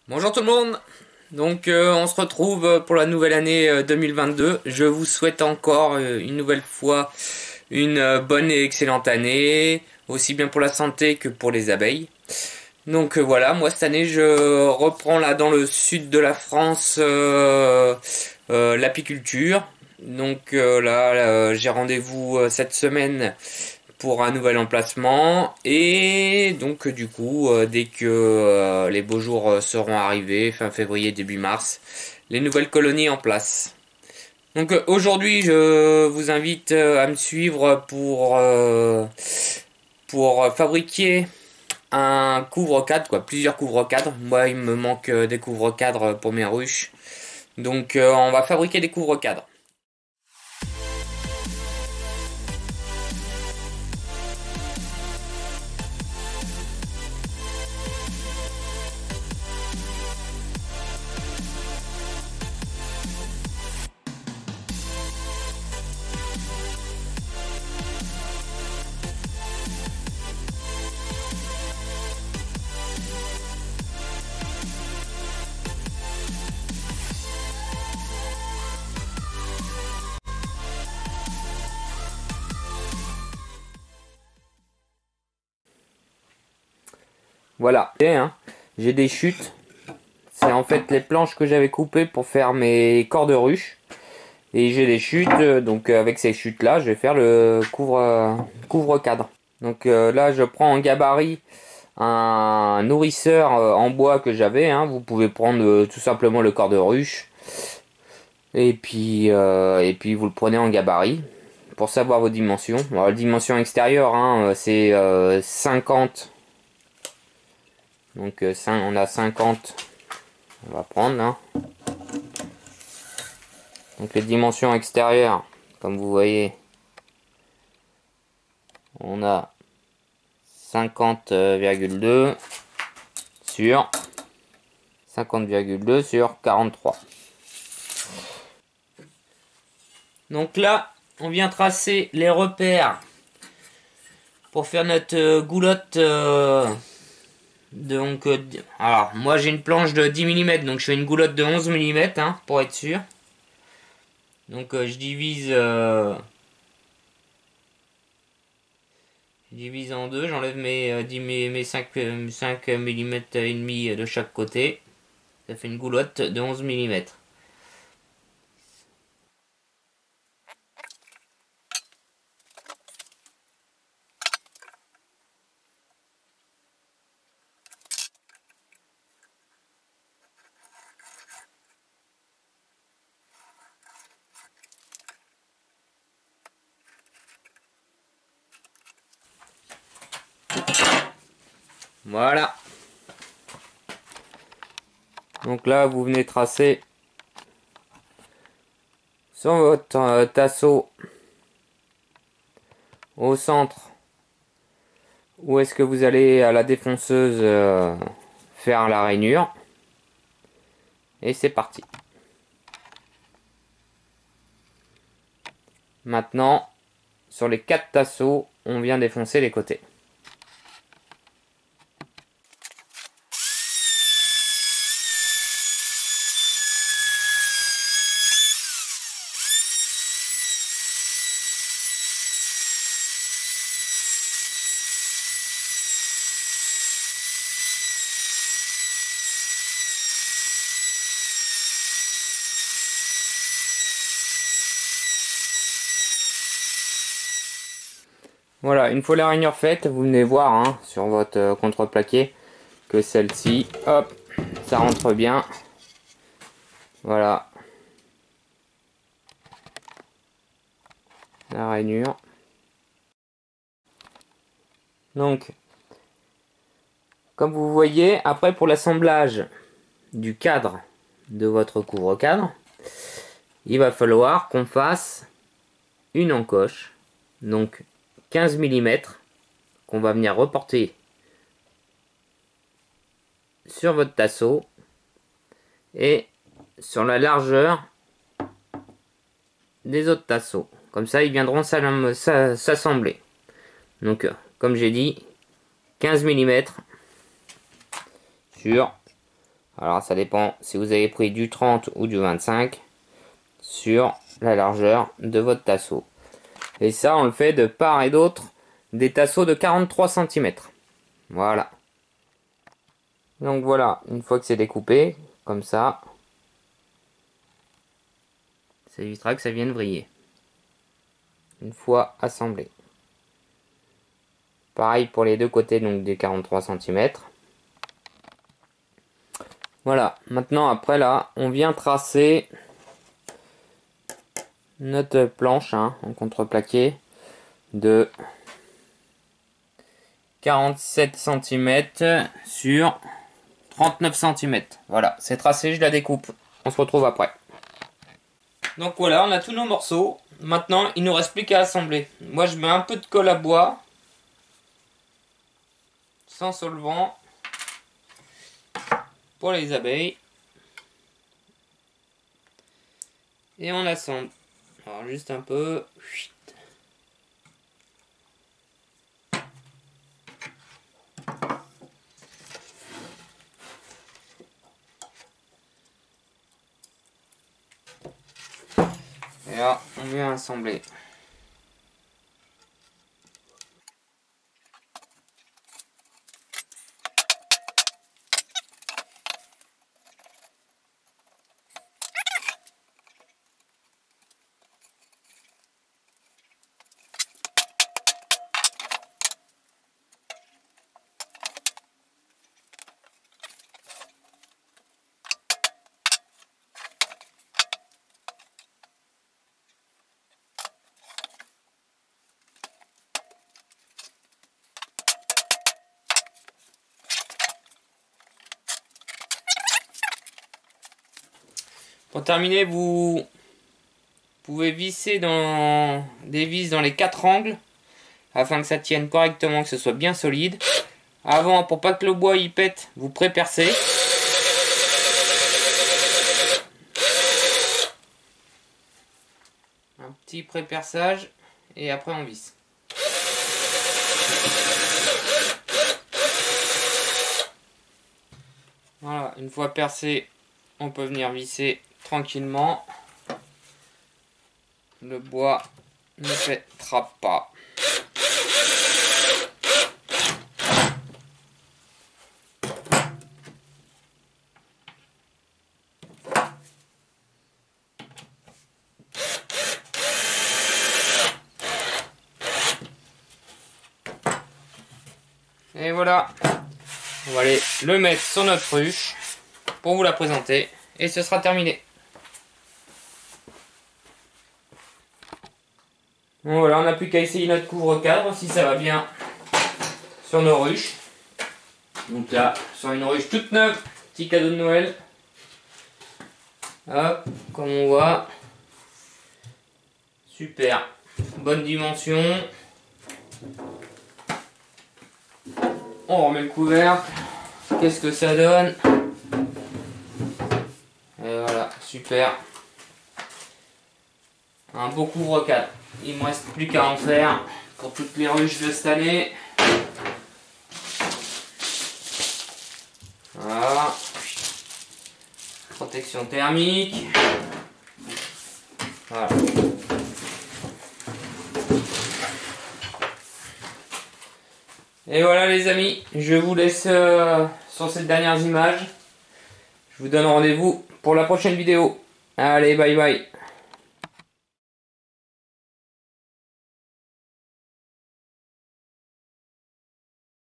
Bonjour tout le monde. Donc on se retrouve pour la nouvelle année 2022. Je vous souhaite encore une nouvelle fois une bonne et excellente année, aussi bien pour la santé que pour les abeilles. Donc voilà, moi cette année je reprends là dans le sud de la France l'apiculture. Donc j'ai rendez-vous cette semaine pour un nouvel emplacement et donc du coup dès que les beaux jours seront arrivés fin février début mars, les nouvelles colonies en place. Donc aujourd'hui je vous invite à me suivre pour fabriquer un couvre-cadre, quoi, plusieurs couvre-cadres. Moi il me manque des couvre-cadres pour mes ruches, donc on va fabriquer des couvre-cadres. Voilà, j'ai des chutes. C'est en fait les planches que j'avais coupées pour faire mes corps de ruche. Et j'ai des chutes, donc avec ces chutes là, je vais faire le couvre-cadre. Donc là, je prends en gabarit un nourrisseur en bois que j'avais. Vous pouvez prendre tout simplement le corps de ruche. Et puis vous le prenez en gabarit pour savoir vos dimensions. Alors, la dimension extérieure, c'est 50. Donc on a 50. On va prendre là. Donc les dimensions extérieures, comme vous voyez, on a 50,2 sur 50,2 sur 43. Donc là, on vient tracer les repères pour faire notre goulotte. Alors, moi j'ai une planche de 10 mm, donc je fais une goulotte de 11 mm pour être sûr. Donc je divise en deux, j'enlève mes 5 mm et demi de chaque côté. Ça fait une goulotte de 11 mm. Voilà. Donc là, vous venez tracer sur votre tasseau au centre. Où est-ce que vous allez à la défonceuse faire la rainure. Et c'est parti. Maintenant, sur les 4 tasseaux, on vient défoncer les côtés. Voilà, une fois la rainure faite, vous venez voir sur votre contreplaqué que celle-ci, hop, ça rentre bien. Voilà. La rainure. Donc, comme vous voyez, après pour l'assemblage du cadre de votre couvre-cadre, il va falloir qu'on fasse une encoche, donc 15 mm, qu'on va venir reporter sur votre tasseau et sur la largeur des autres tasseaux. Comme ça, ils viendront s'assembler. Donc, comme j'ai dit, 15 mm sur Alors ça dépend si vous avez pris du 30 ou du 25 sur la largeur de votre tasseau. Et ça, on le fait de part et d'autre des tasseaux de 43 cm. Voilà. Donc voilà, une fois que c'est découpé, comme ça évitera que ça vienne vriller. Une fois assemblé. Pareil pour les deux côtés donc des 43 cm. Voilà, maintenant après là, on vient tracer notre planche en contreplaqué de 47 cm sur 39 cm. Voilà, c'est tracé, je la découpe. On se retrouve après. Donc voilà, on a tous nos morceaux. Maintenant, il ne nous reste plus qu'à assembler. Moi, je mets un peu de colle à bois, sans solvant, pour les abeilles. Et on assemble. Alors, juste un peu. Et là, on vient assembler. Pour terminer, vous pouvez visser des vis dans les 4 angles afin que ça tienne correctement, que ce soit bien solide. Avant, pour pas que le bois y pète, vous pré-percez. Un petit pré-perçage et après on visse. Voilà, une fois percé, on peut venir visser tranquillement. Le bois ne pètera pas. Et voilà, on va aller le mettre sur notre ruche pour vous la présenter et ce sera terminé. Bon, voilà, on n'a plus qu'à essayer notre couvre-cadre si ça va bien sur nos ruches. Donc là, sur une ruche toute neuve, petit cadeau de Noël. Hop, comme on voit. Super, bonne dimension. On remet le couvercle. Qu'est-ce que ça donne? Et voilà, super. Un beau couvre-cadre. Il ne me reste plus qu'à en faire pour toutes les ruches de cette année. Voilà. Protection thermique. Voilà. Et voilà les amis, je vous laisse sur ces dernières images. Je vous donne rendez-vous pour la prochaine vidéo. Allez, bye bye.